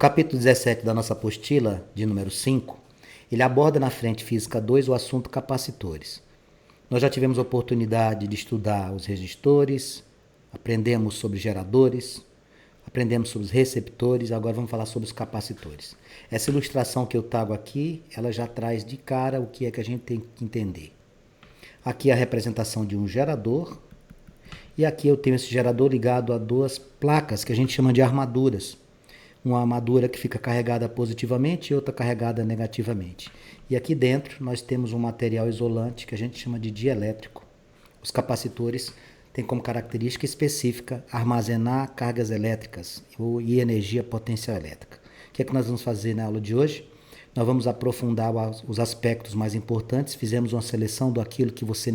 capítulo 17 da nossa apostila, de número 5, ele aborda na frente física 2 o assunto capacitores. Nós já tivemos a oportunidade de estudar os resistores, aprendemos sobre geradores, aprendemos sobre os receptores, agora vamos falar sobre os capacitores. Essa ilustração que eu trago aqui, ela já traz de cara o que é que a gente tem que entender. Aqui é a representação de um gerador, e aqui eu tenho esse gerador ligado a duas placas que a gente chama de armaduras. Uma armadura que fica carregada positivamente e outra carregada negativamente. E aqui dentro nós temos um material isolante que a gente chama de dielétrico. Os capacitores têm como característica específica armazenar cargas elétricas e energia potencial elétrica. O que é que nós vamos fazer na aula de hoje? Nós vamos aprofundar os aspectos mais importantes, fizemos uma seleção daquilo que você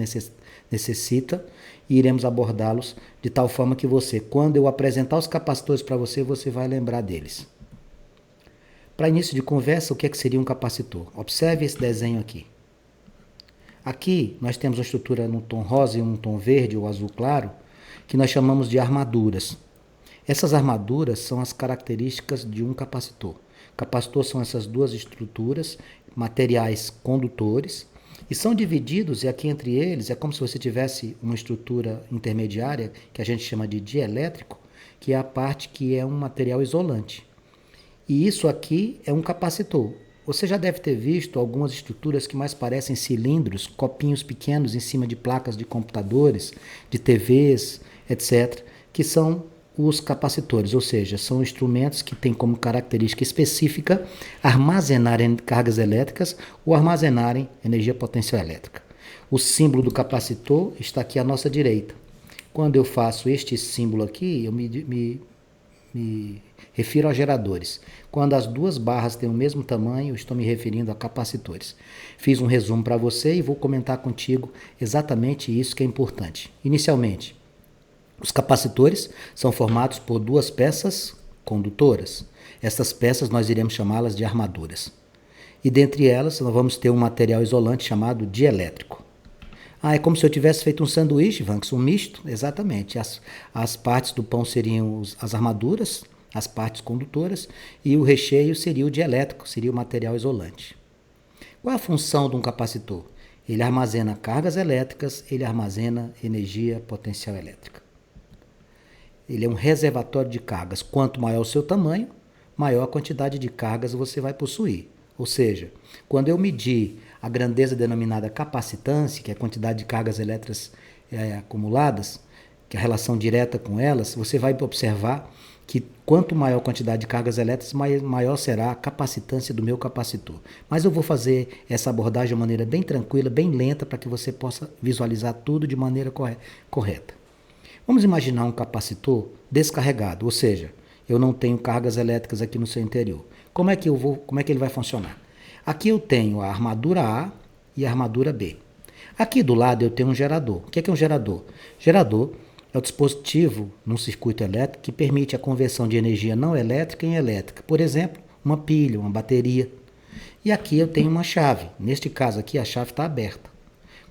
necessita e iremos abordá-los de tal forma que você, quando eu apresentar os capacitores para você, você vai lembrar deles. Para início de conversa, o que é que seria um capacitor? Observe esse desenho aqui. Aqui nós temos uma estrutura num tom rosa e um tom verde ou azul claro, que nós chamamos de armaduras. Essas armaduras são as características de um capacitor. Capacitor são essas duas estruturas, materiais condutores, e são divididos, e aqui entre eles é como se você tivesse uma estrutura intermediária, que a gente chama de dielétrico, que é a parte que é um material isolante. E isso aqui é um capacitor. Você já deve ter visto algumas estruturas que mais parecem cilindros, copinhos pequenos em cima de placas de computadores, de TVs, etc., que são os capacitores, ou seja, são instrumentos que têm como característica específica armazenarem cargas elétricas ou armazenarem energia potencial elétrica. O símbolo do capacitor está aqui à nossa direita. Quando eu faço este símbolo aqui, eu me refiro a geradores. Quando as duas barras têm o mesmo tamanho, eu estou me referindo a capacitores. Fiz um resumo para você e vou comentar contigo exatamente isso que é importante. Inicialmente, os capacitores são formados por duas peças condutoras. Essas peças nós iremos chamá-las de armaduras. E dentre elas nós vamos ter um material isolante chamado dielétrico. É como se eu tivesse feito um sanduíche, Vanks, um misto? Exatamente. As partes do pão seriam as armaduras, as partes condutoras, e o recheio seria o dielétrico, seria o material isolante. Qual é a função de um capacitor? Ele armazena cargas elétricas, ele armazena energia potencial elétrica. Ele é um reservatório de cargas. Quanto maior o seu tamanho, maior a quantidade de cargas você vai possuir. Ou seja, quando eu medir a grandeza denominada capacitância, que é a quantidade de cargas elétricas acumuladas, que é a relação direta com elas, você vai observar que quanto maior a quantidade de cargas elétricas, maior será a capacitância do meu capacitor. Mas eu vou fazer essa abordagem de uma maneira bem tranquila, bem lenta, para que você possa visualizar tudo de maneira correta. Vamos imaginar um capacitor descarregado, ou seja, eu não tenho cargas elétricas aqui no seu interior. Como é que ele vai funcionar? Aqui eu tenho a armadura A e a armadura B. Aqui do lado eu tenho um gerador. O que é um gerador? Gerador é o dispositivo num circuito elétrico que permite a conversão de energia não elétrica em elétrica. Por exemplo, uma pilha, uma bateria. E aqui eu tenho uma chave. Neste caso aqui a chave está aberta.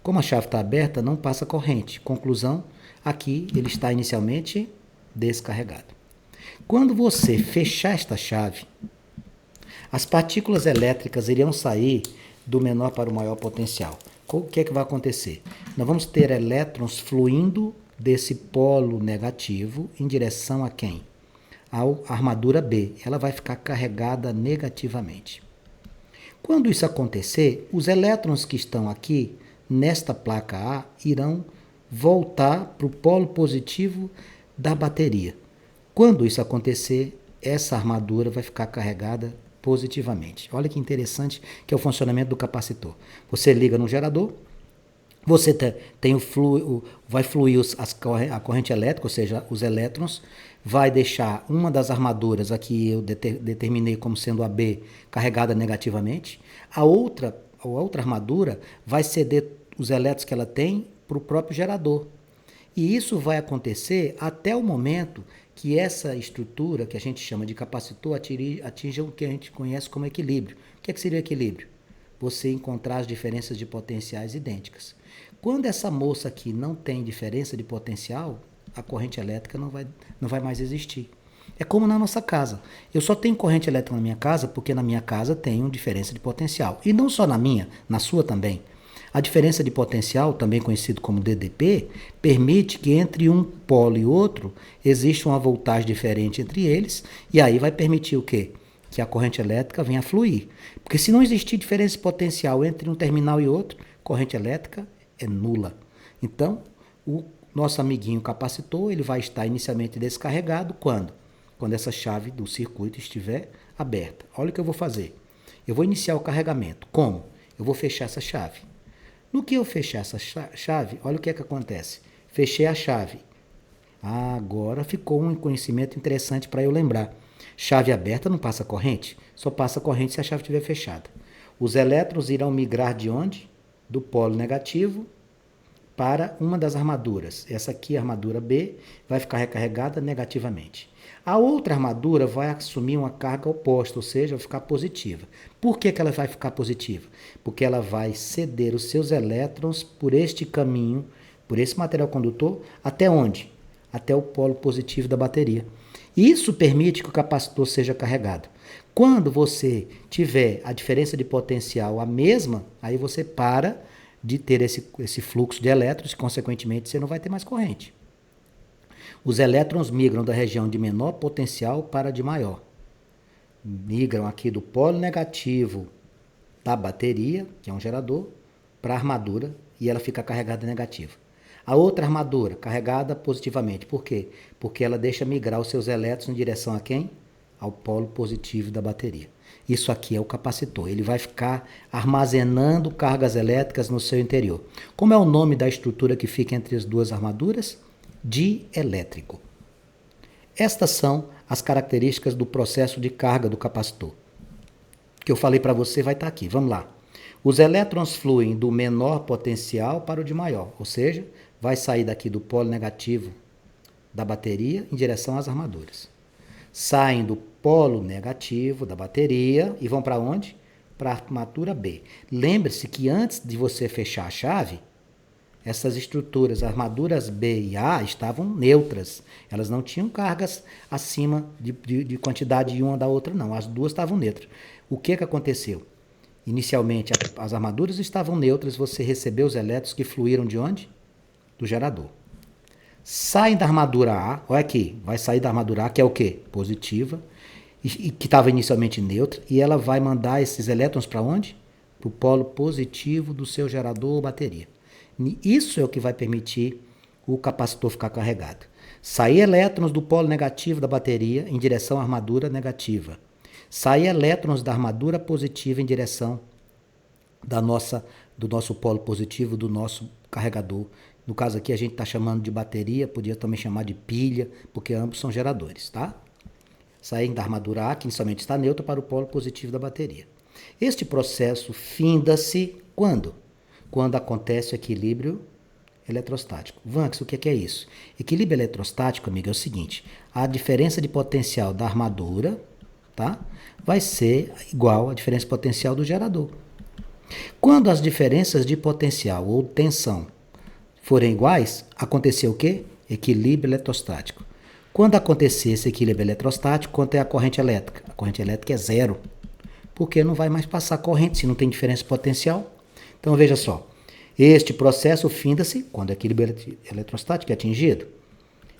Como a chave está aberta, não passa corrente. Conclusão, aqui ele está inicialmente descarregado. Quando você fechar esta chave, as partículas elétricas iriam sair do menor para o maior potencial. O que é que vai acontecer? Nós vamos ter elétrons fluindo desse polo negativo em direção a quem? À armadura B. Ela vai ficar carregada negativamente. Quando isso acontecer, os elétrons que estão aqui nesta placa A irão voltar para o polo positivo da bateria. Quando isso acontecer, essa armadura vai ficar carregada positivamente. Olha que interessante que é o funcionamento do capacitor. Você liga no gerador, você vai fluir a corrente elétrica, ou seja, os elétrons, vai deixar uma das armaduras, aqui eu determinei como sendo a B, carregada negativamente. A outra armadura vai ceder os elétrons que ela tem para o próprio gerador. E isso vai acontecer até o momento que essa estrutura, que a gente chama de capacitor, atinja o que a gente conhece como equilíbrio. O que seria equilíbrio? Você encontrar as diferenças de potenciais idênticas. Quando essa moça aqui não tem diferença de potencial, a corrente elétrica não vai mais existir. É como na nossa casa. Eu só tenho corrente elétrica na minha casa porque na minha casa tem uma diferença de potencial. E não só na minha, na sua também. A diferença de potencial, também conhecido como DDP, permite que entre um polo e outro exista uma voltagem diferente entre eles, e aí vai permitir o quê? Que a corrente elétrica venha a fluir. Porque se não existir diferença de potencial entre um terminal e outro, corrente elétrica é nula. Então, o nosso amiguinho capacitor, ele vai estar inicialmente descarregado quando? Quando essa chave do circuito estiver aberta. Olha o que eu vou fazer. Eu vou iniciar o carregamento. Como? Eu vou fechar essa chave. No que eu fechar essa chave, olha o que é que acontece. Fechei a chave. Agora ficou um conhecimento interessante para eu lembrar. Chave aberta não passa corrente? Só passa corrente se a chave estiver fechada. Os elétrons irão migrar de onde? Do polo negativo para uma das armaduras. Essa aqui, a armadura B, vai ficar recarregada negativamente. A outra armadura vai assumir uma carga oposta, ou seja, vai ficar positiva. Por que ela vai ficar positiva? Porque ela vai ceder os seus elétrons por este caminho, por esse material condutor, até onde? Até o polo positivo da bateria. Isso permite que o capacitor seja carregado. Quando você tiver a diferença de potencial a mesma, aí você para de ter esse fluxo de elétrons e, consequentemente, você não vai ter mais corrente. Os elétrons migram da região de menor potencial para a de maior. Migram aqui do polo negativo da bateria, que é um gerador, para a armadura e ela fica carregada negativa. A outra armadura carregada positivamente. Por quê? Porque ela deixa migrar os seus elétrons em direção a quem? Ao polo positivo da bateria. Isso aqui é o capacitor. Ele vai ficar armazenando cargas elétricas no seu interior. Como é o nome da estrutura que fica entre as duas armaduras? Dielétrico. Estas são as características do processo de carga do capacitor. O que eu falei para você vai estar aqui. Vamos lá. Os elétrons fluem do menor potencial para o de maior, ou seja, vai sair daqui do polo negativo da bateria em direção às armaduras. Saem do polo negativo da bateria e vão para onde? Para a armadura B. Lembre-se que antes de você fechar a chave, essas estruturas, armaduras B e A, estavam neutras. Elas não tinham cargas acima de quantidade de uma da outra, não. As duas estavam neutras. O que aconteceu? Inicialmente, as armaduras estavam neutras, você recebeu os elétrons que fluíram de onde? Do gerador. Saem da armadura A, olha aqui, vai sair da armadura A, que é o quê? Positiva, e que estava inicialmente neutra, e ela vai mandar esses elétrons para onde? Para o polo positivo do seu gerador ou bateria. Isso é o que vai permitir o capacitor ficar carregado. Sair elétrons do polo negativo da bateria em direção à armadura negativa. Sair elétrons da armadura positiva em direção do nosso polo positivo, do nosso carregador. No caso aqui a gente está chamando de bateria, podia também chamar de pilha, porque ambos são geradores, tá? Saem da armadura A, que inicialmente está neutra, para o polo positivo da bateria. Este processo finda-se quando? Quando acontece o equilíbrio eletrostático. Vanks, o que é isso? Equilíbrio eletrostático, amigo, é o seguinte: a diferença de potencial da armadura, tá, vai ser igual à diferença de potencial do gerador. Quando as diferenças de potencial ou tensão forem iguais, aconteceu o quê? Equilíbrio eletrostático. Quando acontecer esse equilíbrio eletrostático, quanto é a corrente elétrica? A corrente elétrica é zero, porque não vai mais passar corrente se não tem diferença de potencial. Então veja só, este processo finda-se quando o equilíbrio eletrostático é atingido.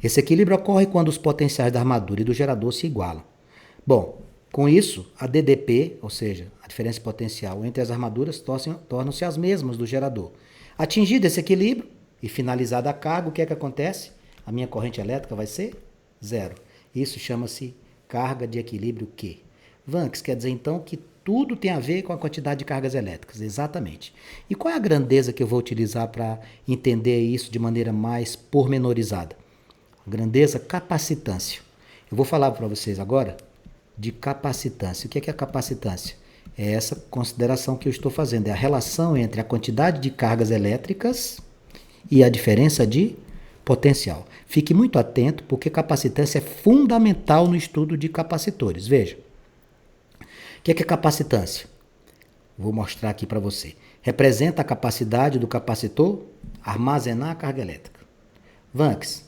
Esse equilíbrio ocorre quando os potenciais da armadura e do gerador se igualam. Bom, com isso, a DDP, ou seja, a diferença de potencial entre as armaduras, tornam-se as mesmas do gerador. Atingido esse equilíbrio e finalizada a carga, o que é que acontece? A minha corrente elétrica vai ser zero. Isso chama-se carga de equilíbrio Q. Vanks quer dizer então que tudo tem a ver com a quantidade de cargas elétricas, exatamente. E qual é a grandeza que eu vou utilizar para entender isso de maneira mais pormenorizada? A grandeza, capacitância. Eu vou falar para vocês agora de capacitância. O que é a capacitância? É essa consideração que eu estou fazendo, é a relação entre a quantidade de cargas elétricas e a diferença de potencial. Fique muito atento, porque capacitância é fundamental no estudo de capacitores. Veja. O que é capacitância? Vou mostrar aqui para você. Representa a capacidade do capacitor armazenar a carga elétrica. Vanks,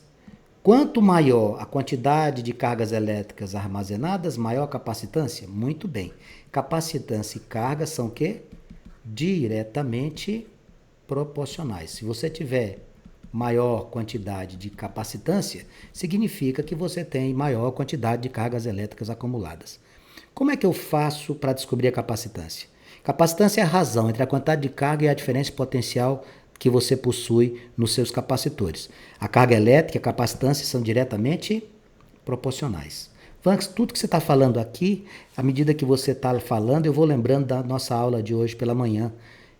Quanto maior a quantidade de cargas elétricas armazenadas, maior a capacitância? Muito bem. Capacitância e carga são o quê? Diretamente proporcionais. Se você tiver maior quantidade de capacitância, significa que você tem maior quantidade de cargas elétricas acumuladas. Como é que eu faço para descobrir a capacitância? Capacitância é a razão entre a quantidade de carga e a diferença potencial que você possui nos seus capacitores. A carga elétrica e a capacitância são diretamente proporcionais. Vanks, tudo que você está falando aqui, à medida que você está falando, eu vou lembrando da nossa aula de hoje pela manhã.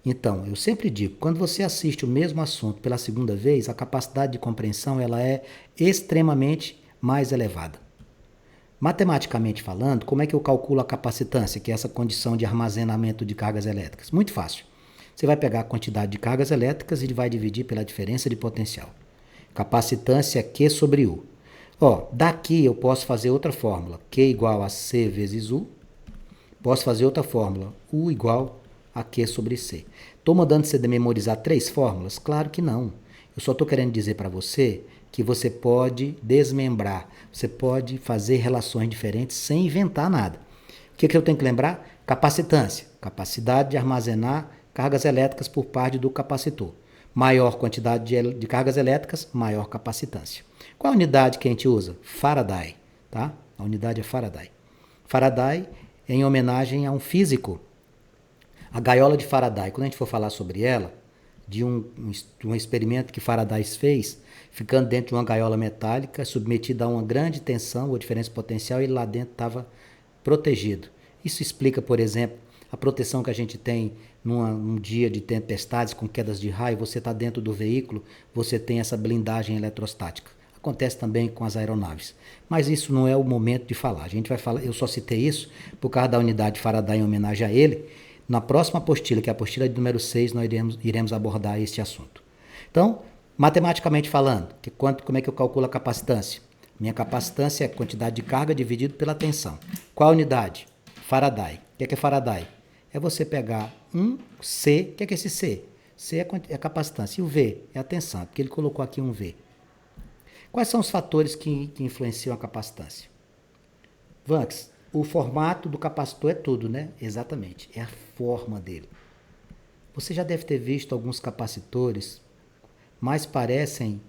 Então, eu sempre digo, quando você assiste o mesmo assunto pela segunda vez, a capacidade de compreensão ela é extremamente mais elevada. Matematicamente falando, como é que eu calculo a capacitância, que é essa condição de armazenamento de cargas elétricas? Muito fácil. Você vai pegar a quantidade de cargas elétricas e vai dividir pela diferença de potencial. Capacitância Q sobre U. Daqui eu posso fazer outra fórmula. Q igual a C vezes U. Posso fazer outra fórmula. U igual a Q sobre C. Estou mandando você memorizar 3 fórmulas? Claro que não. Eu só estou querendo dizer para você que você pode desmembrar. Você pode fazer relações diferentes sem inventar nada. O que eu tenho que lembrar? Capacitância. Capacidade de armazenar cargas elétricas por parte do capacitor. Maior quantidade de cargas elétricas, maior capacitância. Qual a unidade que a gente usa? Faraday. Tá? A unidade é Faraday. Faraday é em homenagem a um físico. A gaiola de Faraday, quando a gente for falar sobre ela, de um experimento que Faraday fez, ficando dentro de uma gaiola metálica, submetida a uma grande tensão ou diferença potencial, e lá dentro estava protegido. Isso explica, por exemplo, a proteção que a gente tem num dia de tempestades com quedas de raio. Você está dentro do veículo, você tem essa blindagem eletrostática. Acontece também com as aeronaves. Mas isso não é o momento de falar. A gente vai falar, eu só citei isso por causa da unidade de Faraday em homenagem a ele. Na próxima apostila, que é a apostila de número 6, nós iremos abordar este assunto. Então, matematicamente falando, como é que eu calculo a capacitância? Minha capacitância é a quantidade de carga dividido pela tensão. Qual a unidade? Faraday. O que é Faraday? É você pegar um C. O que é esse C? C é a capacitância. E o V é a tensão, porque ele colocou aqui um V. Quais são os fatores que influenciam a capacitância? Vanks, o formato do capacitor é tudo, né? Exatamente, é a forma dele. Você já deve ter visto alguns capacitores, mais parecem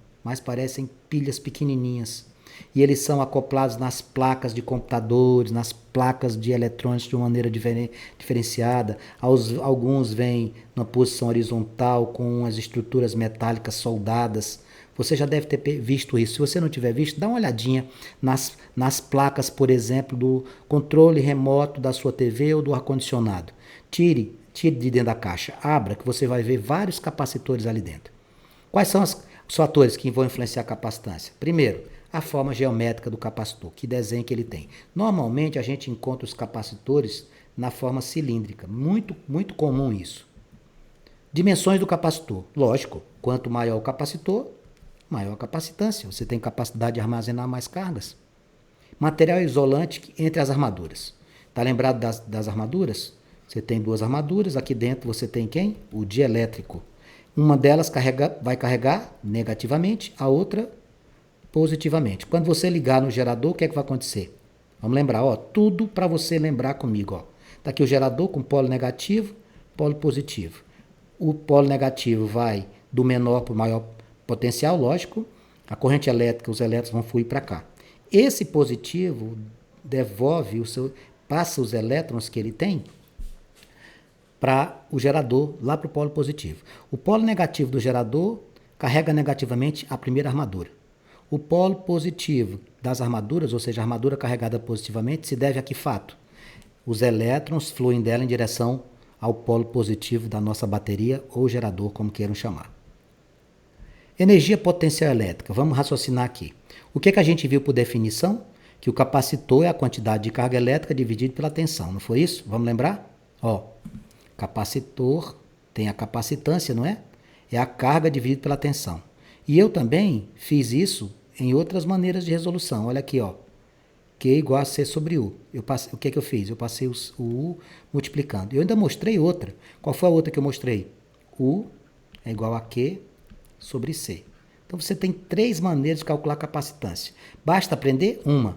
pilhas pequenininhas. E eles são acoplados nas placas de computadores, nas placas de eletrônicos de uma maneira diferenciada. Alguns vêm numa posição horizontal com as estruturas metálicas soldadas. Você já deve ter visto isso. Se você não tiver visto, dá uma olhadinha nas placas, por exemplo, do controle remoto da sua TV ou do ar-condicionado. Tire de dentro da caixa, abra, que você vai ver vários capacitores ali dentro. Quais são os fatores que vão influenciar a capacitância? Primeiro, a forma geométrica do capacitor, que desenho que ele tem. Normalmente a gente encontra os capacitores na forma cilíndrica, muito, muito comum isso. Dimensões do capacitor, lógico, quanto maior o capacitor, maior a capacitância, você tem capacidade de armazenar mais cargas. Material isolante entre as armaduras. Está lembrado das armaduras? Você tem 2 armaduras, aqui dentro você tem quem? O dielétrico. Uma delas vai carregar negativamente, a outra positivamente. Quando você ligar no gerador, o que é que vai acontecer? Vamos lembrar, tudo para você lembrar comigo. Está aqui o gerador com polo negativo, polo positivo. O polo negativo vai do menor para o maior potencial, lógico. A corrente elétrica, os elétrons vão fluir para cá. Esse positivo passa os elétrons que ele tem para o gerador, lá para o polo positivo. O polo negativo do gerador carrega negativamente a primeira armadura. O polo positivo das armaduras, ou seja, a armadura carregada positivamente, se deve a que fato? Os elétrons fluem dela em direção ao polo positivo da nossa bateria ou gerador, como queiram chamar. Energia potencial elétrica, vamos raciocinar aqui. O que a gente viu por definição? Que o capacitor é a quantidade de carga elétrica dividido pela tensão, não foi isso? Vamos lembrar? Capacitor tem a capacitância, não é? É a carga dividida pela tensão. E eu também fiz isso em outras maneiras de resolução. Olha aqui, Q igual a C sobre U. O que eu fiz? Eu passei o U multiplicando. Eu ainda mostrei outra. Qual foi a outra que eu mostrei? U é igual a Q sobre C. Então você tem 3 maneiras de calcular capacitância. Basta aprender uma.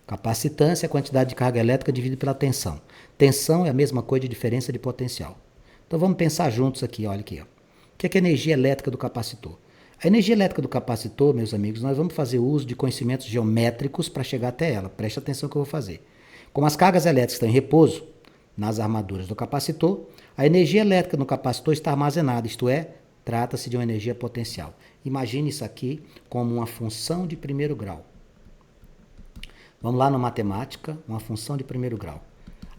Capacitância é a quantidade de carga elétrica dividida pela tensão. Tensão é a mesma coisa de diferença de potencial. Então vamos pensar juntos aqui, olha aqui. Ó. O que é a energia elétrica do capacitor? A energia elétrica do capacitor, meus amigos, nós vamos fazer uso de conhecimentos geométricos para chegar até ela. Preste atenção no que eu vou fazer. Como as cargas elétricas estão em repouso nas armaduras do capacitor, a energia elétrica no capacitor está armazenada, isto é, trata-se de uma energia potencial. Imagine isso aqui como uma função de primeiro grau. Vamos lá na matemática, uma função de primeiro grau.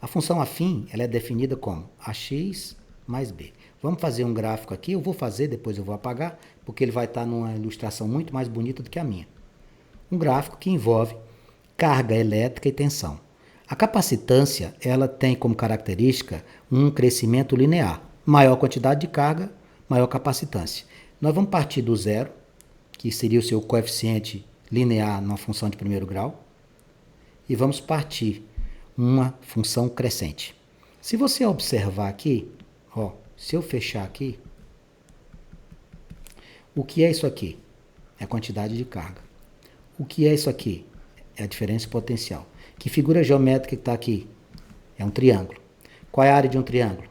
A função afim, ela é definida como ax mais b. Vamos fazer um gráfico aqui, eu vou fazer, depois eu vou apagar, porque ele vai estar numa ilustração muito mais bonita do que a minha. Um gráfico que envolve carga elétrica e tensão. A capacitância, ela tem como característica um crescimento linear. Maior quantidade de carga, maior capacitância. Nós vamos partir do zero, que seria o seu coeficiente linear numa função de primeiro grau, e vamos partir uma função crescente. Se você observar aqui, ó, se eu fechar aqui, o que é isso aqui? É a quantidade de carga. O que é isso aqui? É a diferença potencial. Que figura geométrica que está aqui? É um triângulo. Qual é a área de um triângulo?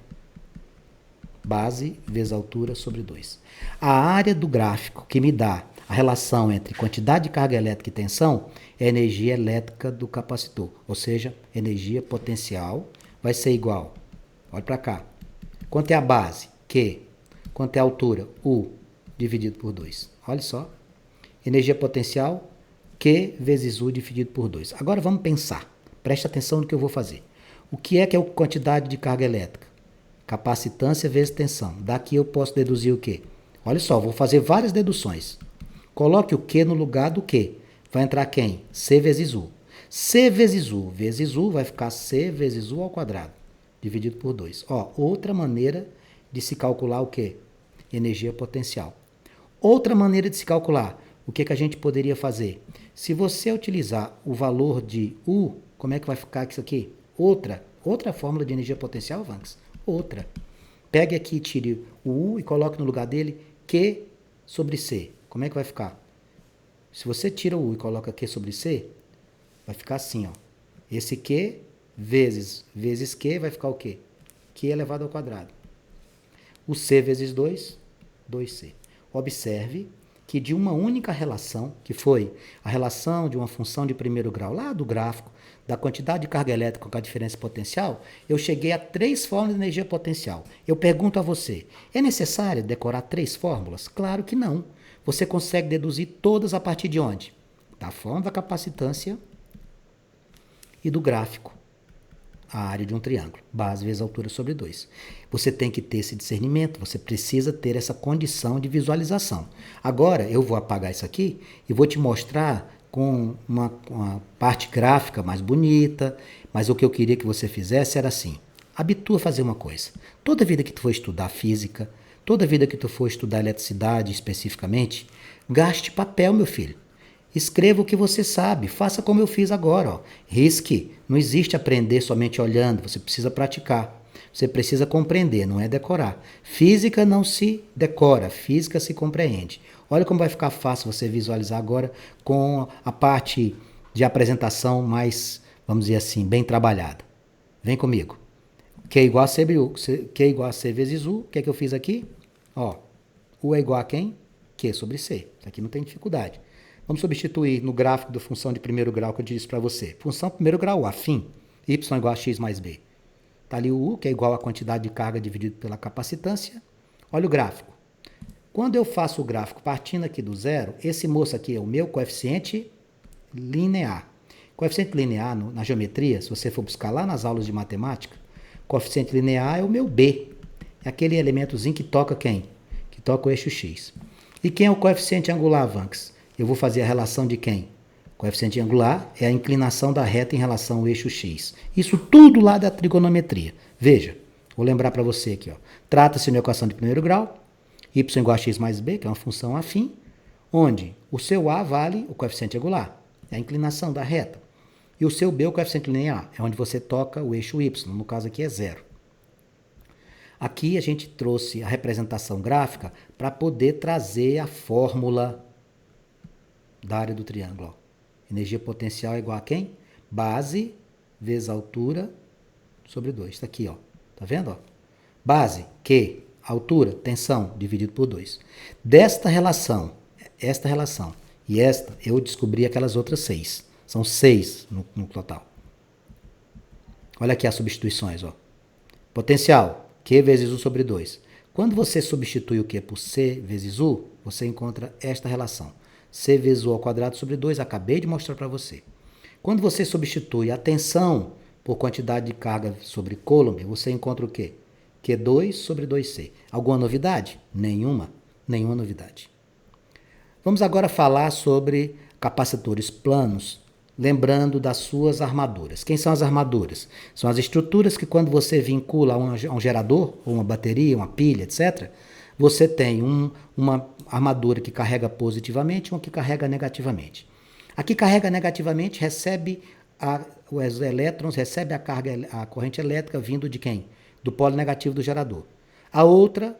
Base vezes altura sobre 2. A área do gráfico que me dá a relação entre quantidade de carga elétrica e tensão é a energia elétrica do capacitor. Ou seja, energia potencial vai ser igual. Olha para cá. Quanto é a base? Q. Quanto é a altura? U. Dividido por 2. Olha só. Energia potencial, Q vezes U dividido por 2. Agora vamos pensar. Preste atenção no que eu vou fazer. O que é a quantidade de carga elétrica? Capacitância vezes tensão. Daqui eu posso deduzir o quê? Olha só, vou fazer várias deduções. Coloque o Q no lugar do Q. Vai entrar quem? C vezes U. C vezes U vai ficar C vezes U ao quadrado, dividido por 2. Ó, outra maneira de se calcular o quê? Energia potencial. Outra maneira de se calcular, o que a gente poderia fazer? Se você utilizar o valor de U, como é que vai ficar isso aqui? Outra fórmula de energia potencial, Vanks? Outra. Pegue aqui, tire o U e coloque no lugar dele Q sobre C. Como é que vai ficar? Se você tira o U e coloca Q sobre C, vai ficar assim, ó. Esse Q vezes Q vai ficar o quê? Q elevado ao quadrado. O C vezes 2, 2C. Observe que de uma única relação, que foi a relação de uma função de primeiro grau, lá do gráfico, da quantidade de carga elétrica com a diferença potencial, eu cheguei a 3 fórmulas de energia potencial. Eu pergunto a você, é necessário decorar 3 fórmulas? Claro que não. Você consegue deduzir todas a partir de onde? Da fórmula da capacitância e do gráfico. A área de um triângulo, base vezes altura sobre 2. Você tem que ter esse discernimento, você precisa ter essa condição de visualização. Agora, eu vou apagar isso aqui e vou te mostrar com uma parte gráfica mais bonita, mas o que eu queria que você fizesse era assim, habitua a fazer uma coisa. Toda vida que tu for estudar física, toda vida que tu for estudar eletricidade especificamente, gaste papel, meu filho. Escreva o que você sabe, faça como eu fiz agora. Ó. Risque, não existe aprender somente olhando, você precisa praticar. Você precisa compreender, não é decorar. Física não se decora, física se compreende. Olha como vai ficar fácil você visualizar agora com a parte de apresentação mais, vamos dizer assim, bem trabalhada. Vem comigo. Q é igual a C, Q é igual a C vezes U. O que é que eu fiz aqui? Ó, U é igual a quem? Q sobre C. Aqui não tem dificuldade. Vamos substituir no gráfico da função de primeiro grau que eu disse para você. Função de primeiro grau, afim. Y igual a x mais b. Está ali o U, que é igual à quantidade de carga dividido pela capacitância. Olha o gráfico. Quando eu faço o gráfico partindo aqui do zero, esse moço aqui é o meu coeficiente linear. Coeficiente linear, na geometria, se você for buscar lá nas aulas de matemática, coeficiente linear é o meu B. É aquele elementozinho que toca quem? Que toca o eixo x. E quem é o coeficiente angular, Vanks? Eu vou fazer a relação de quem? Coeficiente angular é a inclinação da reta em relação ao eixo x. Isso tudo lá da trigonometria. Veja, vou lembrar para você aqui. Trata-se de uma equação de primeiro grau, y igual a x mais b, que é uma função afim, onde o seu a vale o coeficiente angular, é a inclinação da reta. E o seu b, o coeficiente linear, é onde você toca o eixo y, no caso aqui é 0. Aqui a gente trouxe a representação gráfica para poder trazer a fórmula da área do triângulo. Ó. Energia potencial é igual a quem? Base vezes altura sobre 2. Está aqui, ó. Tá vendo? Ó? Base, Q, altura, tensão, dividido por 2. Desta relação, esta relação e esta, eu descobri aquelas outras 6. São 6 no total. Olha aqui as substituições, ó. Potencial, Q vezes U sobre 2. Quando você substitui o Q por C vezes U, você encontra esta relação. C vezes U ao quadrado sobre 2, acabei de mostrar para você. Quando você substitui a tensão por quantidade de carga sobre Coulomb, você encontra o quê? Q2 sobre 2C. Alguma novidade? Nenhuma. Nenhuma novidade. Vamos agora falar sobre capacitores planos, lembrando das suas armaduras. Quem são as armaduras? São as estruturas que quando você vincula a um gerador, ou uma bateria, uma pilha, etc., você tem uma armadura que carrega positivamente e uma que carrega negativamente. A que carrega negativamente recebe os elétrons, recebe a corrente elétrica vindo de quem? Do polo negativo do gerador. A outra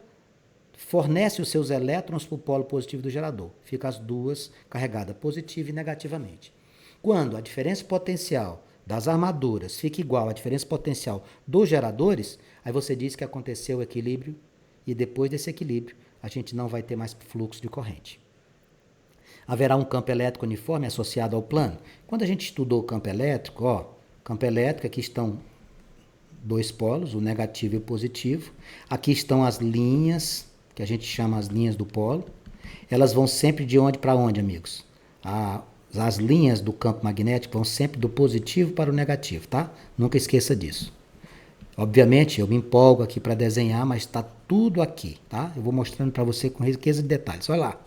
fornece os seus elétrons para o polo positivo do gerador. Fica as duas carregadas positiva e negativamente. Quando a diferença potencial das armaduras fica igual à diferença potencial dos geradores, aí você diz que aconteceu o equilíbrio e depois desse equilíbrio a gente não vai ter mais fluxo de corrente. Haverá um campo elétrico uniforme associado ao plano. Quando a gente estudou o campo elétrico, ó, campo elétrico, aqui estão dois polos, o negativo e o positivo. Aqui estão as linhas, que a gente chama as linhas do polo. Elas vão sempre de onde para onde, amigos? As linhas do campo magnético vão sempre do positivo para o negativo, tá? Nunca esqueça disso. Obviamente, eu me empolgo aqui para desenhar, mas está tudo aqui, tá? Eu vou mostrando para você com riqueza de detalhes. Olha lá.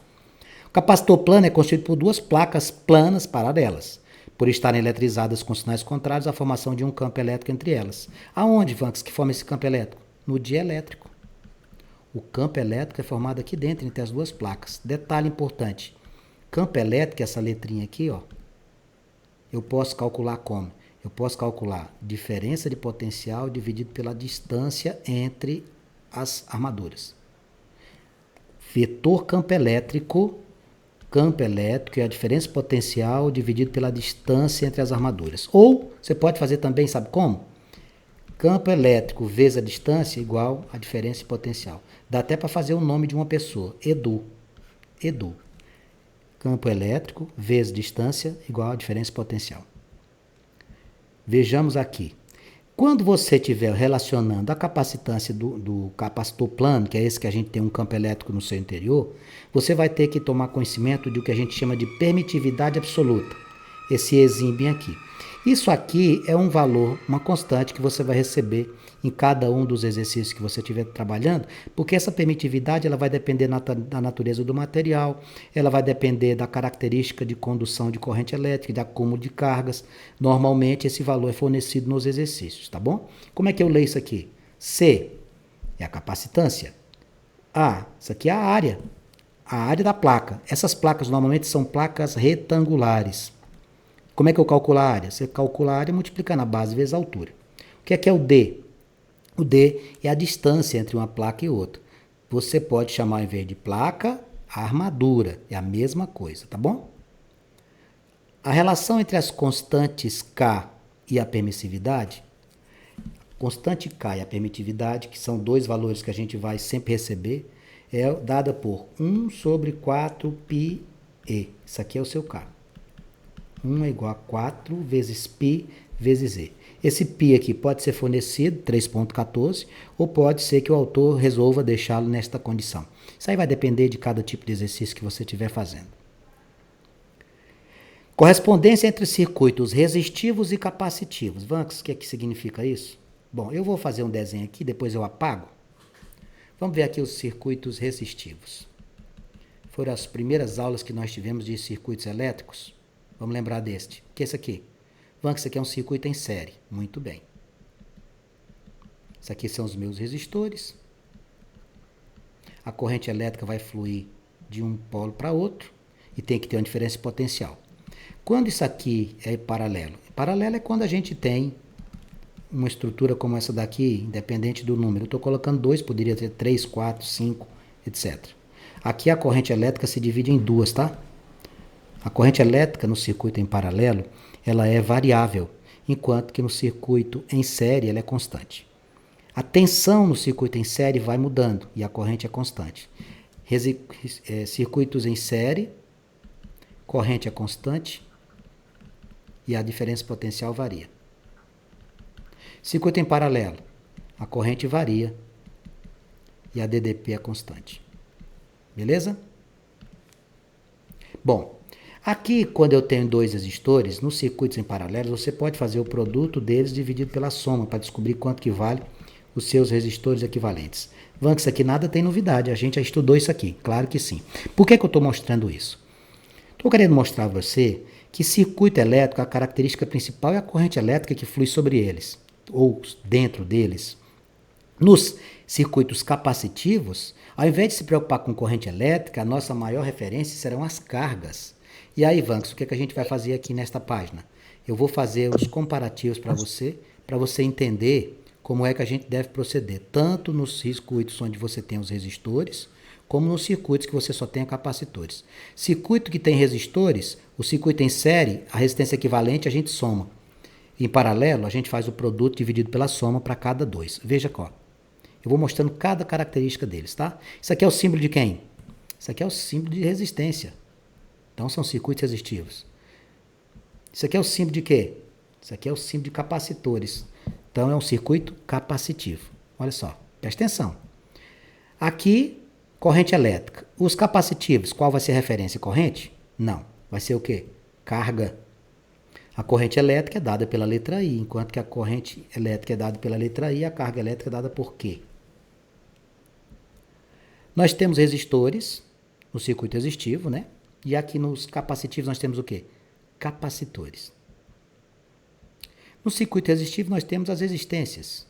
O capacitor plano é constituído por duas placas planas paralelas, por estarem eletrizadas com sinais contrários à formação de um campo elétrico entre elas. Aonde, Vanks, que forma esse campo elétrico? No dielétrico. O campo elétrico é formado aqui dentro, entre as duas placas. Detalhe importante. Campo elétrico, essa letrinha aqui, ó, eu posso calcular como? Eu posso calcular diferença de potencial dividido pela distância entre as armaduras. Vetor campo elétrico é a diferença potencial dividido pela distância entre as armaduras. Ou você pode fazer também, sabe como? Campo elétrico vezes a distância igual a diferença de potencial. Dá até para fazer o nome de uma pessoa, Edu. Campo elétrico vezes distância igual a diferença potencial. Vejamos aqui. Quando você estiver relacionando a capacitância do capacitor plano, que é esse que a gente tem um campo elétrico no seu interior, você vai ter que tomar conhecimento do que a gente chama de permitividade absoluta. Esse Ezinho bem aqui. Isso aqui é um valor, uma constante que você vai receber em cada um dos exercícios que você estiver trabalhando, porque essa permitividade ela vai depender da natureza do material, ela vai depender da característica de condução de corrente elétrica, de acúmulo de cargas. Normalmente esse valor é fornecido nos exercícios, tá bom? Como é que eu leio isso aqui? C é a capacitância. A, isso aqui é a área da placa. Essas placas normalmente são placas retangulares. Como é que eu calculo a área? Você calcula a área multiplicando a base vezes a altura. O que é o D? O D é a distância entre uma placa e outra. Você pode chamar, em vez de placa, a armadura. É a mesma coisa, tá bom? A relação entre as constantes K e a permissividade, constante K e a permitividade, que são dois valores que a gente vai sempre receber, é dada por 1 sobre 4 πe. Isso aqui é o seu K. 1 é igual a 4 vezes π vezes z. Esse π aqui pode ser fornecido, 3,14, ou pode ser que o autor resolva deixá-lo nesta condição. Isso aí vai depender de cada tipo de exercício que você estiver fazendo. Correspondência entre circuitos resistivos e capacitivos. Vanks, o que é que significa isso? Bom, eu vou fazer um desenho aqui, depois eu apago. Vamos ver aqui os circuitos resistivos. Foram as primeiras aulas que nós tivemos de circuitos elétricos. Vamos lembrar deste. O que é esse aqui? Vanks, isso aqui é um circuito em série. Muito bem. Isso aqui são os meus resistores. A corrente elétrica vai fluir de um polo para outro e tem que ter uma diferença de potencial. Quando isso aqui é paralelo? Paralelo é quando a gente tem uma estrutura como essa daqui, independente do número. Eu estou colocando 2, poderia ter 3, 4, 5, etc. Aqui a corrente elétrica se divide em duas, tá? A corrente elétrica no circuito em paralelo, ela é variável, enquanto que no circuito em série ela é constante. A tensão no circuito em série vai mudando e a corrente é constante. Circuitos em série, corrente é constante e a diferença potencial varia. Circuito em paralelo, a corrente varia e a DDP é constante. Beleza? Bom, aqui quando eu tenho dois resistores, nos circuitos em paralelo, você pode fazer o produto deles dividido pela soma para descobrir quanto que vale os seus resistores equivalentes. Vamos, isso aqui nada tem novidade, a gente já estudou isso aqui, claro que sim. Por que eu estou mostrando isso? Estou querendo mostrar a você que circuito elétrico, a característica principal é a corrente elétrica que flui sobre eles, ou dentro deles. Nos circuitos capacitivos, ao invés de se preocupar com corrente elétrica, a nossa maior referência serão as cargas. E aí, Vanks, o que a gente vai fazer aqui nesta página? Eu vou fazer os comparativos para você entender como é que a gente deve proceder, tanto nos circuitos onde você tem os resistores, como nos circuitos que você só tem capacitores. Circuito que tem resistores, o circuito em série, a resistência equivalente a gente soma. Em paralelo, a gente faz o produto dividido pela soma para cada dois. Veja qual. Eu vou mostrando cada característica deles, tá? Isso aqui é o símbolo de quem? Isso aqui é o símbolo de resistência. Então, são circuitos resistivos. Isso aqui é o símbolo de quê? Isso aqui é o símbolo de capacitores. Então, é um circuito capacitivo. Olha só, presta atenção. Aqui, corrente elétrica. Os capacitivos, qual vai ser a referência? Corrente? Não. Vai ser o quê? Carga. A corrente elétrica é dada pela letra I, enquanto que a corrente elétrica é dada pela letra I, a carga elétrica é dada por Q. Nós temos resistores no circuito resistivo, né? E aqui nos capacitivos nós temos o quê? Capacitores. No circuito resistivo nós temos as resistências.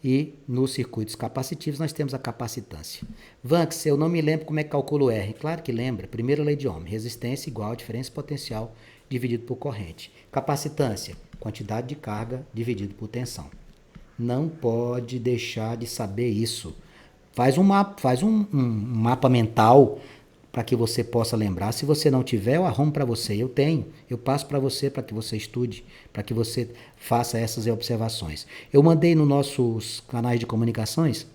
E nos circuitos capacitivos nós temos a capacitância. Vanks, eu não me lembro como é que calculo R. Claro que lembra. Primeira lei de Ohm. Resistência igual a diferença potencial dividido por corrente. Capacitância, quantidade de carga dividido por tensão. Não pode deixar de saber isso. Faz um mapa mental para que você possa lembrar. Se você não tiver, eu arrumo para você. Eu tenho. Eu passo para você para que você estude, para que você faça essas observações. Eu mandei nos nossos canais de comunicações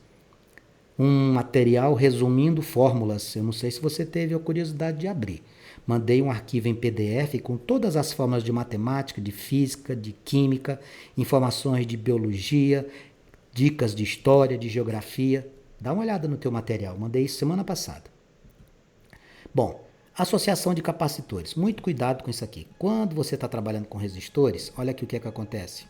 um material resumindo fórmulas. Eu não sei se você teve a curiosidade de abrir. Mandei um arquivo em PDF com todas as fórmulas de matemática, de física, de química, informações de biologia, dicas de história, de geografia. Dá uma olhada no teu material. Mandei isso semana passada. Bom, associação de capacitores. Muito cuidado com isso aqui. Quando você está trabalhando com resistores, olha aqui o que é que acontece.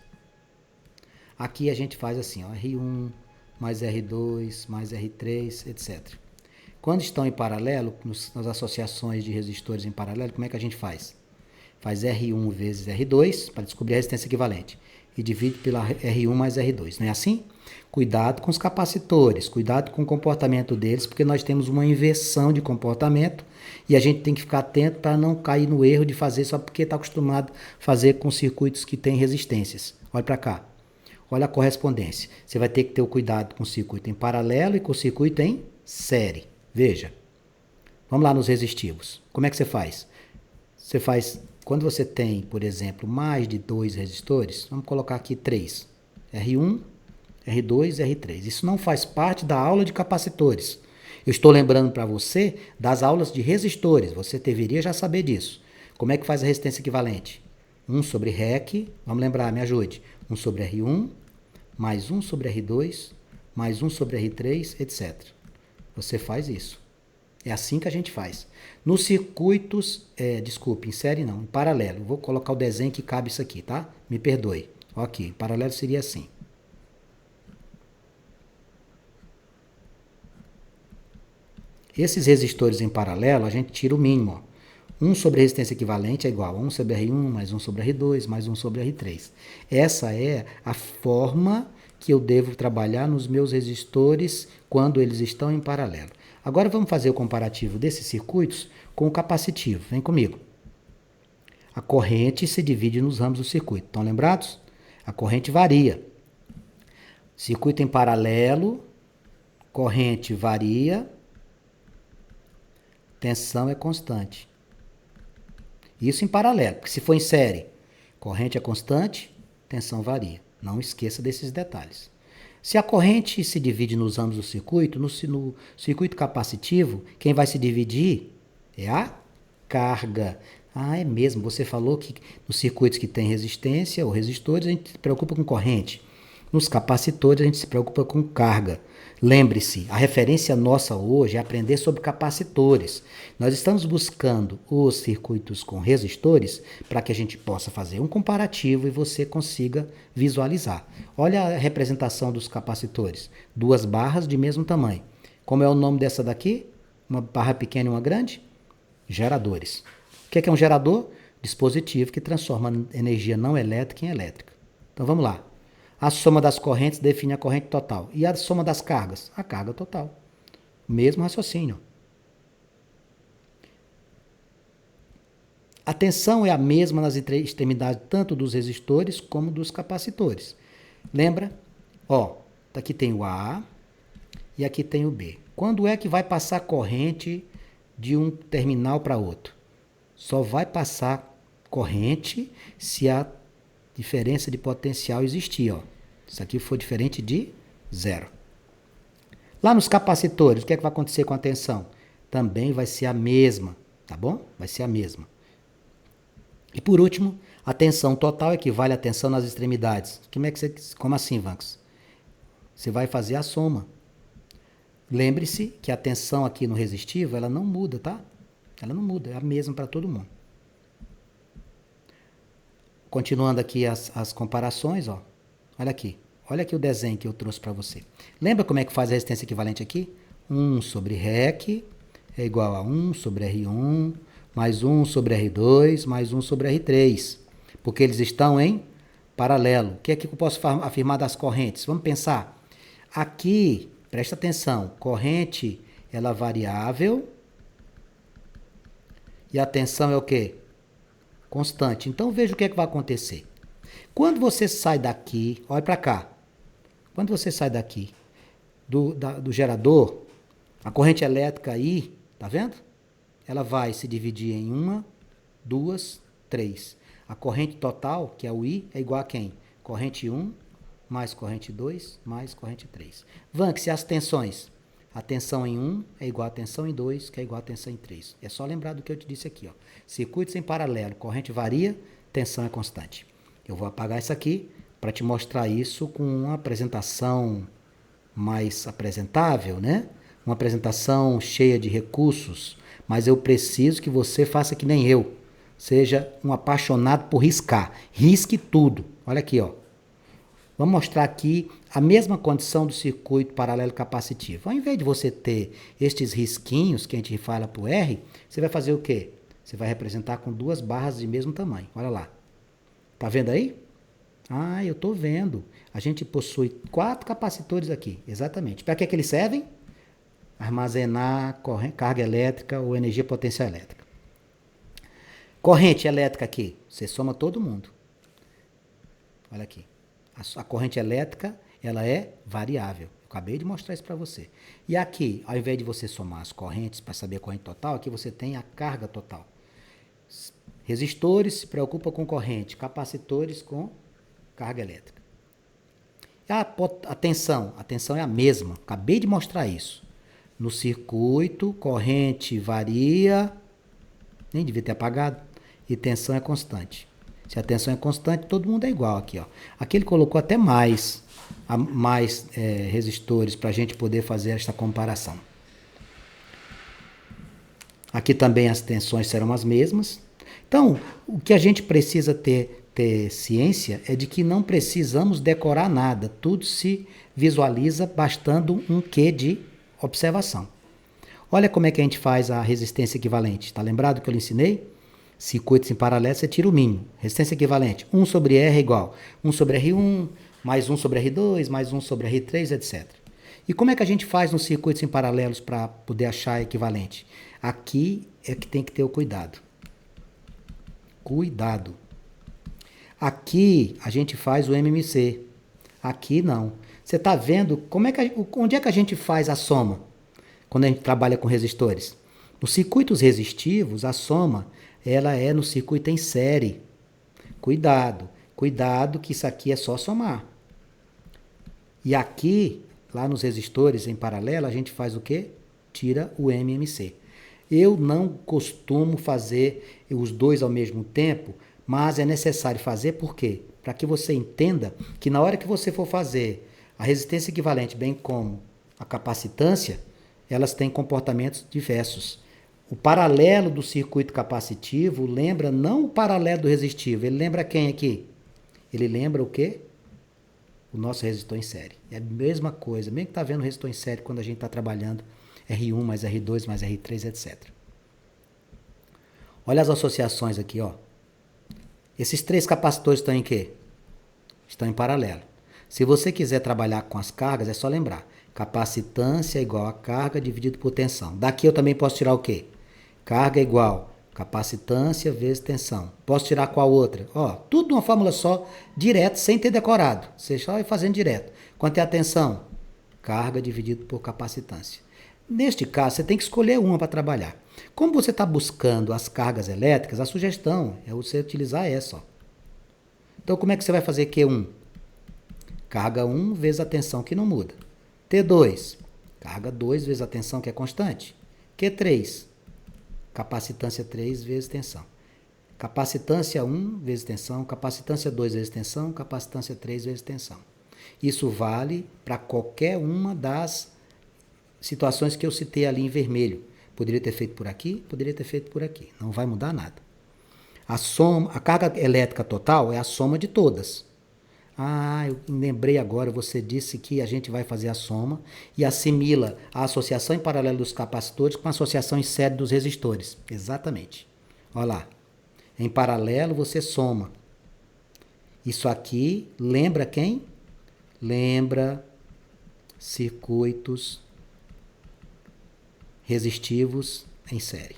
Aqui a gente faz assim, ó, R1 mais R2 mais R3, etc. Quando estão em paralelo, nas associações de resistores em paralelo, como é que a gente faz? Faz R1 vezes R2 para descobrir a resistência equivalente e divide pela R1 mais R2. Não é assim? Cuidado com os capacitores, cuidado com o comportamento deles, porque nós temos uma inversão de comportamento e a gente tem que ficar atento para não cair no erro de fazer só porque está acostumado a fazer com circuitos que têm resistências. Olha para cá. Olha a correspondência. Você vai ter que ter o cuidado com o circuito em paralelo e com o circuito em série. Veja. Vamos lá nos resistivos. Como é que você faz? Você faz, quando você tem, por exemplo, mais de 2 resistores, vamos colocar aqui 3. R1, R2 e R3. Isso não faz parte da aula de capacitores. Eu estou lembrando para você das aulas de resistores. Você deveria já saber disso. Como é que faz a resistência equivalente? 1 sobre REC, vamos lembrar, me ajude. 1 sobre R1, mais 1 sobre R2, mais 1 sobre R3, etc. Você faz isso. É assim que a gente faz. Nos circuitos, em série não, em paralelo. Vou colocar o desenho que cabe isso aqui, tá? Me perdoe. Ok, em paralelo seria assim. Esses resistores em paralelo, a gente tira o mínimo. 1 sobre resistência equivalente é igual a 1 sobre R1, mais 1 sobre R2, mais 1 sobre R3. Essa é a forma que eu devo trabalhar nos meus resistores quando eles estão em paralelo. Agora vamos fazer o comparativo desses circuitos com o capacitivo. Vem comigo. A corrente se divide nos ramos do circuito. Estão lembrados? A corrente varia. Circuito em paralelo, corrente varia, tensão é constante. Isso em paralelo, porque se for em série, corrente é constante, tensão varia. Não esqueça desses detalhes. Se a corrente se divide nos ambos do circuito, no circuito capacitivo, quem vai se dividir é a carga. Ah, é mesmo, você falou que nos circuitos que tem resistência ou resistores, a gente se preocupa com corrente. Nos capacitores, a gente se preocupa com carga. Lembre-se, a referência nossa hoje é aprender sobre capacitores. Nós estamos buscando os circuitos com resistores para que a gente possa fazer um comparativo e você consiga visualizar. Olha a representação dos capacitores. Duas barras de mesmo tamanho. Como é o nome dessa daqui? Uma barra pequena e uma grande? Geradores. O que é um gerador? Dispositivo que transforma energia não elétrica em elétrica. Então vamos lá. A soma das correntes define a corrente total. E a soma das cargas? A carga total. Mesmo raciocínio. A tensão é a mesma nas extremidades tanto dos resistores como dos capacitores. Lembra? Ó, aqui tem o A e aqui tem o B. Quando é que vai passar corrente de um terminal para outro? Só vai passar corrente se a diferença de potencial existir, ó. Isso aqui for diferente de zero. Lá nos capacitores, o que é que vai acontecer com a tensão? Também vai ser a mesma, tá bom? Vai ser a mesma. E por último, a tensão total equivale à tensão nas extremidades. Como assim, Vanks? Você vai fazer a soma. Lembre-se que a tensão aqui no resistivo, ela não muda, tá? Ela não muda, é a mesma para todo mundo. Continuando aqui as comparações, ó. Olha aqui. Olha aqui o desenho que eu trouxe para você. Lembra como é que faz a resistência equivalente aqui? 1 sobre REC é igual a 1 sobre R1, mais 1 sobre R2, mais 1 sobre R3. Porque eles estão em paralelo. O que é que eu posso afirmar das correntes? Vamos pensar. Aqui, presta atenção, corrente, ela é variável. E a tensão é o quê? Constante. Então veja o que é que vai acontecer. Quando você sai daqui, olha para cá. Quando você sai daqui do gerador, a corrente elétrica aí, tá vendo? Ela vai se dividir em 1, 2, 3. A corrente total, que é o I, é igual a quem? Corrente 1 mais corrente 2 mais corrente 3. Vanks, as tensões? A tensão em 1 é igual a tensão em 2, que é igual a tensão em 3. É só lembrar do que eu te disse aqui, ó. Circuitos em paralelo, corrente varia, tensão é constante. Eu vou apagar isso aqui para te mostrar isso com uma apresentação mais apresentável, né? Uma apresentação cheia de recursos, mas eu preciso que você faça que nem eu. Seja um apaixonado por riscar. Risque tudo. Olha aqui, ó. Vamos mostrar aqui a mesma condição do circuito paralelo capacitivo. Ao invés de você ter estes risquinhos que a gente fala para o R, você vai fazer o quê? Você vai representar com duas barras de mesmo tamanho. Olha lá. Tá vendo aí? Ah, eu estou vendo. A gente possui 4 capacitores aqui. Exatamente. Para que eles servem? Armazenar carga elétrica ou energia potencial elétrica. Corrente elétrica aqui. Você soma todo mundo. Olha aqui. A corrente elétrica, ela é variável. Eu acabei de mostrar isso para você. E aqui, ao invés de você somar as correntes para saber a corrente total, aqui você tem a carga total. Resistores se preocupam com corrente, capacitores com carga elétrica. A tensão é a mesma. Acabei de mostrar isso. No circuito, corrente varia, nem devia ter apagado, e tensão é constante. Se a tensão é constante, todo mundo é igual aqui, ó. Aqui ele colocou até mais resistores para a gente poder fazer esta comparação. Aqui também as tensões serão as mesmas. Então, o que a gente precisa ter ciência é de que não precisamos decorar nada. Tudo se visualiza bastando um quê de observação. Olha como é que a gente faz a resistência equivalente. Está lembrado que eu lhe ensinei? Circuitos em paralelo, você tira o mínimo. Resistência equivalente. 1 sobre R é igual 1 sobre R1, mais 1 sobre R2, mais 1 sobre R3, etc. E como é que a gente faz nos circuitos em paralelos para poder achar equivalente? Aqui é que tem que ter o cuidado. Cuidado. Aqui a gente faz o MMC. Aqui não. Você está vendo onde é que a gente faz a soma quando a gente trabalha com resistores? Nos circuitos resistivos, a soma ela é no circuito em série. Cuidado, cuidado que isso aqui é só somar. E aqui, lá nos resistores em paralelo, a gente faz o quê? Tira o MMC. Eu não costumo fazer os dois ao mesmo tempo, mas é necessário fazer por quê? Para que você entenda que na hora que você for fazer a resistência equivalente, bem como a capacitância, elas têm comportamentos diversos. O paralelo do circuito capacitivo lembra não o paralelo do resistivo, ele lembra quem aqui? Ele lembra o quê? O nosso resistor em série. É a mesma coisa, mesmo que está vendo o resistor em série quando a gente está trabalhando R1 mais R2 mais R3, etc. Olha as associações aqui, ó. Esses três capacitores estão em quê? Estão em paralelo. Se você quiser trabalhar com as cargas, é só lembrar. Capacitância é igual a carga dividido por tensão. Daqui eu também posso tirar o quê? Carga é igual capacitância vezes tensão. Posso tirar qual outra? Ó, tudo numa fórmula só, direto, sem ter decorado. Você só vai fazendo direto. Quanto é a tensão? Carga dividido por capacitância. Neste caso, você tem que escolher uma para trabalhar. Como você está buscando as cargas elétricas, a sugestão é você utilizar essa. Ó. Então, como é que você vai fazer Q1? Carga 1 vezes a tensão, que não muda. T2, carga 2 vezes a tensão, que é constante. Q3, capacitância 3 vezes tensão. Capacitância 1 vezes tensão, capacitância 2 vezes tensão, capacitância 3 vezes tensão. Isso vale para qualquer uma das situações que eu citei ali em vermelho. Poderia ter feito por aqui, poderia ter feito por aqui. Não vai mudar nada. A carga elétrica total é a soma de todas. Ah, eu lembrei agora, você disse que a gente vai fazer a soma e assimila a associação em paralelo dos capacitores com a associação em série dos resistores. Exatamente. Olha lá. Em paralelo você soma. Isso aqui lembra quem? Lembra circuitos resistivos em série.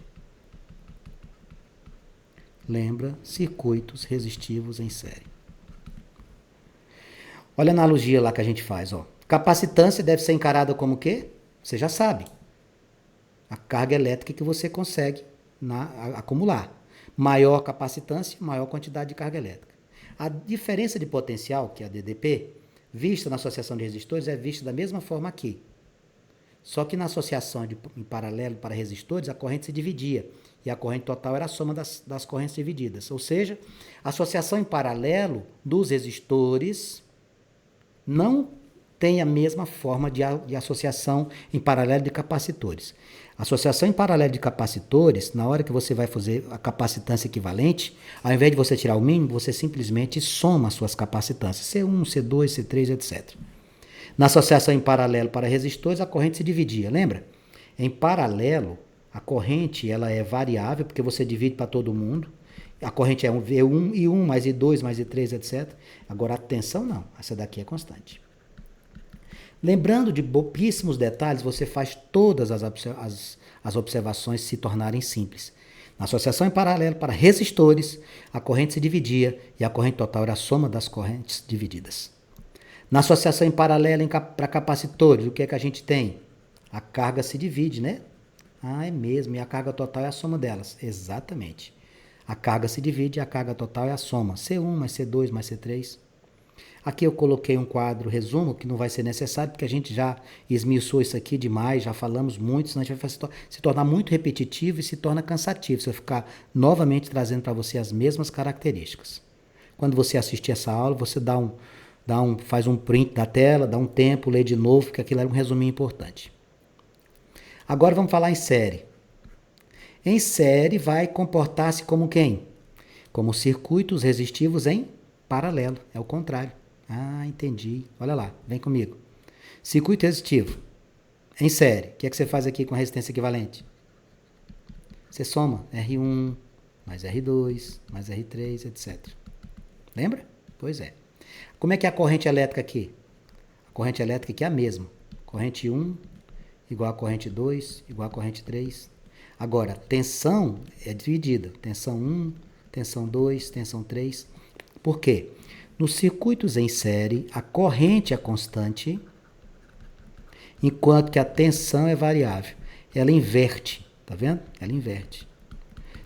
Lembra circuitos resistivos em série. Olha a analogia lá que a gente faz. Ó. Capacitância deve ser encarada como o quê? Você já sabe. A carga elétrica que você consegue acumular. Maior capacitância, maior quantidade de carga elétrica. A diferença de potencial, que é a DDP, vista na associação de resistores, é vista da mesma forma aqui. Só que na associação em paralelo para resistores, a corrente se dividia. E a corrente total era a soma das correntes divididas. Ou seja, a associação em paralelo dos resistores não tem a mesma forma de associação em paralelo de capacitores. Associação em paralelo de capacitores, na hora que você vai fazer a capacitância equivalente, ao invés de você tirar o mínimo, você simplesmente soma as suas capacitâncias, C1, C2, C3, etc. Na associação em paralelo para resistores, a corrente se dividia, lembra? Em paralelo, a corrente ela é variável, porque você divide para todo mundo. A corrente é V1, I1, mais I2, mais I3, etc. Agora, a tensão não. Essa daqui é constante. Lembrando de pouquíssimos detalhes, você faz todas as observações se tornarem simples. Na associação em paralelo para resistores, a corrente se dividia e a corrente total era a soma das correntes divididas. Na associação em paralelo para capacitores, o que é que a gente tem? A carga se divide, né? Ah, é mesmo. E a carga total é a soma delas. Exatamente. A carga se divide e a carga total é a soma. C1 mais C2 mais C3. Aqui eu coloquei um quadro resumo, que não vai ser necessário, porque a gente já esmiuçou isso aqui demais, já falamos muito, senão a gente vai se tornar muito repetitivo e se torna cansativo. Se eu ficar novamente trazendo para você as mesmas características. Quando você assistir essa aula, você faz um print da tela, dá um tempo, lê de novo, porque aquilo era um resuminho importante. Agora vamos falar em série. Em série vai comportar-se como quem? Como circuitos resistivos em paralelo. É o contrário. Ah, entendi. Olha lá, vem comigo. Circuito resistivo em série. O que é que você faz aqui com a resistência equivalente? Você soma R1 mais R2 mais R3, etc. Lembra? Pois é. Como é que é a corrente elétrica aqui? A corrente elétrica aqui é a mesma. Corrente 1 igual a corrente 2 igual a corrente 3. Agora, tensão é dividida. Tensão 1, tensão 2, tensão 3. Por quê? Nos circuitos em série, a corrente é constante, enquanto que a tensão é variável. Ela inverte, tá vendo? Ela inverte.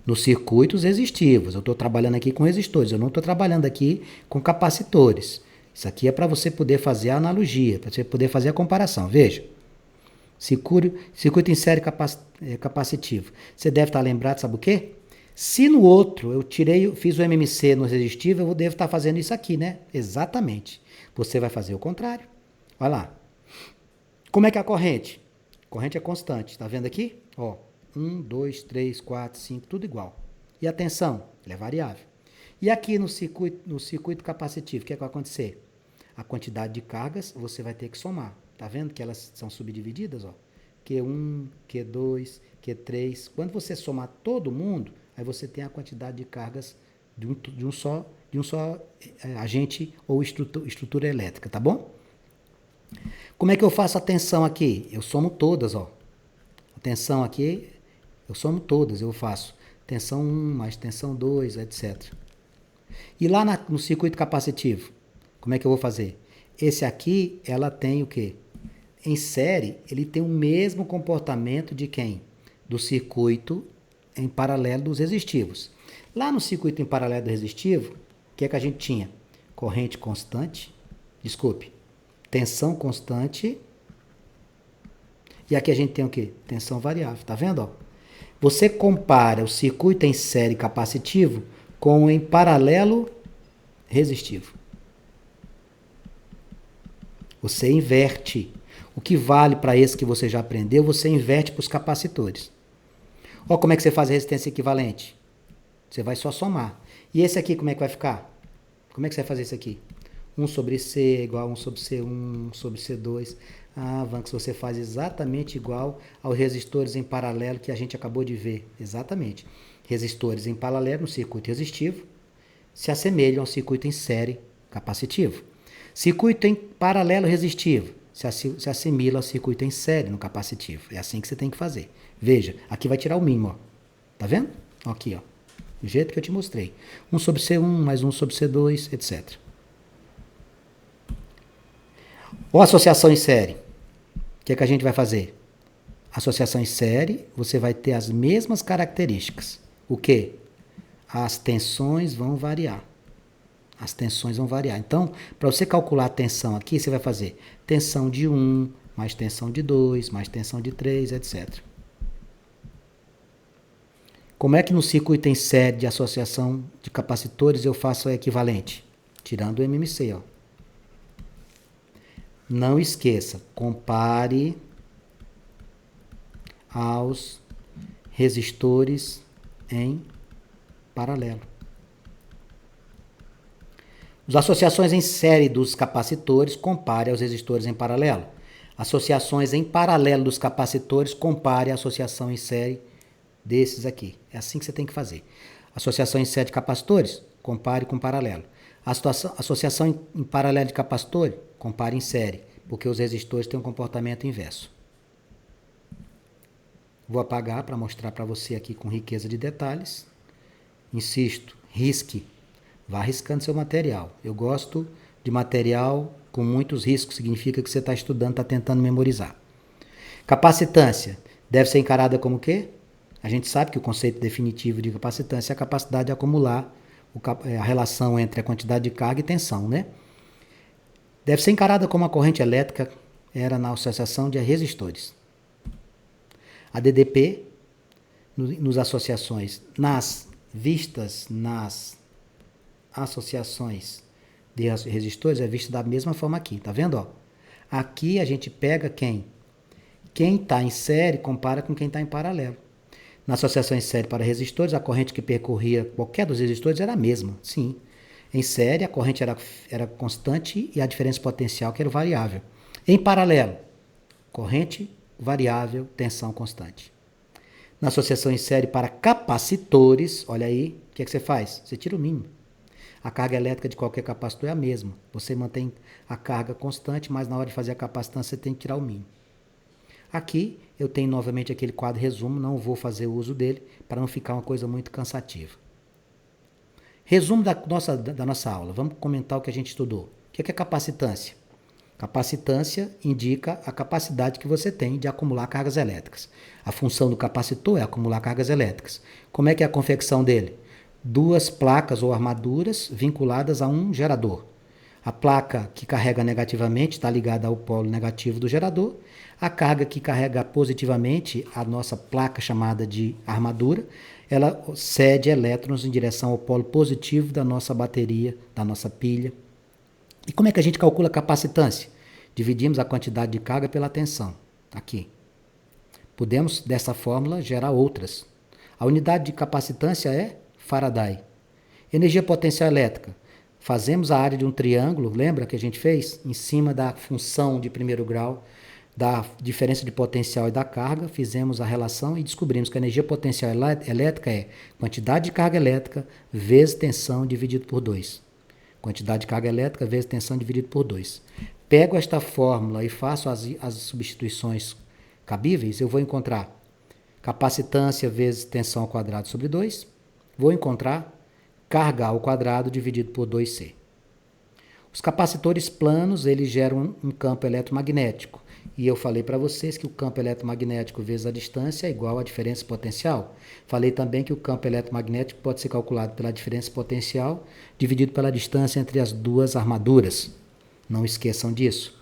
nos circuitos resistivos. Eu estou trabalhando aqui com resistores, eu não estou trabalhando aqui com capacitores. Isso aqui é para você poder fazer a analogia, para você poder fazer a comparação. Veja, circuito em série capacitivo. Você deve estar lembrado, sabe o quê? Se no outro fiz o MMC no resistivo, eu devo estar fazendo isso aqui, né? Exatamente. Você vai fazer o contrário. Olha lá. Como é que é a corrente? A corrente é constante. Tá vendo aqui? Ó, 1, 2, 3, 4, 5, tudo igual. E a tensão? Ela é variável. E aqui no circuito capacitivo, o que é que vai acontecer? A quantidade de cargas você vai ter que somar. Tá vendo que elas são subdivididas? Ó? Q1, Q2, Q3. Quando você somar todo mundo, aí você tem a quantidade de cargas de um só agente ou estrutura elétrica, tá bom? Como é que eu faço a tensão aqui? Eu somo todas, ó. A tensão aqui, eu somo todas, eu faço tensão 1 mais tensão 2, etc. E lá no circuito capacitivo, como é que eu vou fazer? Esse aqui, ela tem o quê? Em série, ele tem o mesmo comportamento de quem? Do circuito em paralelo dos resistivos. Lá no circuito em paralelo do resistivo, o que é que a gente tinha? Corrente constante, tensão constante, e aqui a gente tem o quê? Tensão variável, tá vendo? Ó? Você compara o circuito em série capacitivo com o em paralelo resistivo. Você inverte. O que vale para esse que você já aprendeu, você inverte para os capacitores. Olha como é que você faz a resistência equivalente. Você vai só somar. E esse aqui, como é que vai ficar? Como é que você vai fazer isso aqui? 1 sobre C igual a 1 sobre C1, 1 sobre C2. Ah, Vanx, você faz exatamente igual aos resistores em paralelo que a gente acabou de ver. Exatamente. Resistores em paralelo no circuito resistivo se assemelham ao circuito em série capacitivo. Circuito em paralelo resistivo se assimila ao circuito em série no capacitivo. É assim que você tem que fazer. Veja, aqui vai tirar o mínimo, ó. Tá vendo? Aqui, ó. Do jeito que eu te mostrei. 1 sobre C1 mais 1 sobre C2, etc. Ou associação em série. O que é que a gente vai fazer? Associação em série, você vai ter as mesmas características. O quê? As tensões vão variar. As tensões vão variar. Então, para você calcular a tensão aqui, você vai fazer tensão de 1, mais tensão de 2, mais tensão de 3, etc. Como é que no circuito em série de associação de capacitores eu faço o equivalente? Tirando o MMC, ó. Não esqueça, compare aos resistores em paralelo. As associações em série dos capacitores, compare aos resistores em paralelo. Associações em paralelo dos capacitores, compare a associação em série desses aqui. É assim que você tem que fazer. Associação em série de capacitores, compare com paralelo. Associação em paralelo de capacitor, compare em série, porque os resistores têm um comportamento inverso. Vou apagar para mostrar para você aqui com riqueza de detalhes. Insisto, risque. Vá riscando seu material. Eu gosto de material com muitos riscos, significa que você está estudando, está tentando memorizar. Capacitância deve ser encarada como o quê? A gente sabe que o conceito definitivo de capacitância é a capacidade de acumular a relação entre a quantidade de carga e tensão, né? Deve ser encarada como a corrente elétrica era na associação de resistores. A DDP, nos associações, nas associações de resistores, é vista da mesma forma aqui, tá vendo? Ó? Aqui a gente pega quem? Quem está em série compara com quem está em paralelo. Na associação em série para resistores, a corrente que percorria qualquer dos resistores era a mesma, sim. Em série, a corrente era constante e a diferença potencial que era variável. Em paralelo, corrente variável, tensão constante. Na associação em série para capacitores, olha aí, o que é que você faz? Você tira o mínimo. A carga elétrica de qualquer capacitor é a mesma. Você mantém a carga constante, mas na hora de fazer a capacitância você tem que tirar o mínimo. Aqui eu tenho novamente aquele quadro resumo, não vou fazer uso dele para não ficar uma coisa muito cansativa. Resumo da nossa aula, vamos comentar o que a gente estudou. O que é capacitância? Capacitância indica a capacidade que você tem de acumular cargas elétricas. A função do capacitor é acumular cargas elétricas. Como é que é a confecção dele? Duas placas ou armaduras vinculadas a um gerador. A placa que carrega negativamente está ligada ao polo negativo do gerador. A carga que carrega positivamente, a nossa placa chamada de armadura, ela cede elétrons em direção ao polo positivo da nossa bateria, da nossa pilha. E como é que a gente calcula a capacitância? Dividimos a quantidade de carga pela tensão. Aqui. Podemos, dessa fórmula, gerar outras. A unidade de capacitância é Faraday. Energia potencial elétrica. Fazemos a área de um triângulo, lembra que a gente fez? Em cima da função de primeiro grau, da diferença de potencial e da carga, fizemos a relação e descobrimos que a energia potencial elétrica é quantidade de carga elétrica vezes tensão dividido por 2. Quantidade de carga elétrica vezes tensão dividido por 2. Pego esta fórmula e faço as substituições cabíveis, eu vou encontrar capacitância vezes tensão ao quadrado sobre 2. Vou encontrar carga ao quadrado dividido por 2C. Os capacitores planos, eles geram um campo eletromagnético. E eu falei para vocês que o campo eletromagnético vezes a distância é igual à diferença potencial. Falei também que o campo eletromagnético pode ser calculado pela diferença potencial dividido pela distância entre as duas armaduras. Não esqueçam disso.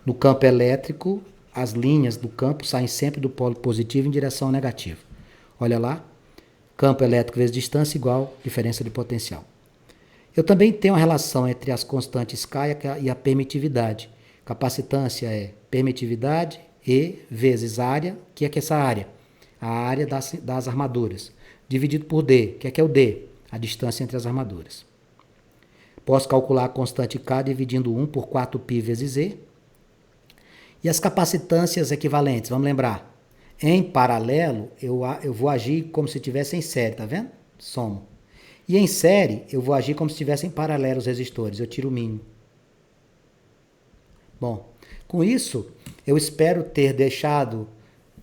No campo elétrico, as linhas do campo saem sempre do polo positivo em direção ao negativo. Olha lá, campo elétrico vezes distância igual diferença de potencial. Eu também tenho uma relação entre as constantes K e a permitividade. Capacitância é permitividade E vezes área, que é essa área? A área das armaduras. Dividido por D, que é o D? A distância entre as armaduras. Posso calcular a constante K dividindo 1 por 4π vezes Z. E as capacitâncias equivalentes, vamos lembrar. Em paralelo, eu vou agir como se estivesse em série, tá vendo? Somo. E em série, eu vou agir como se estivessem em paralelo os resistores, eu tiro o mínimo. Bom, com isso, eu espero ter deixado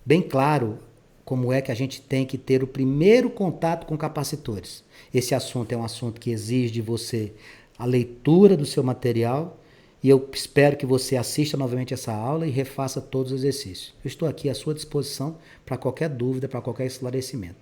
bem claro como é que a gente tem que ter o primeiro contato com capacitores. Esse assunto é um assunto que exige de você a leitura do seu material e eu espero que você assista novamente essa aula e refaça todos os exercícios. Eu estou aqui à sua disposição para qualquer dúvida, para qualquer esclarecimento.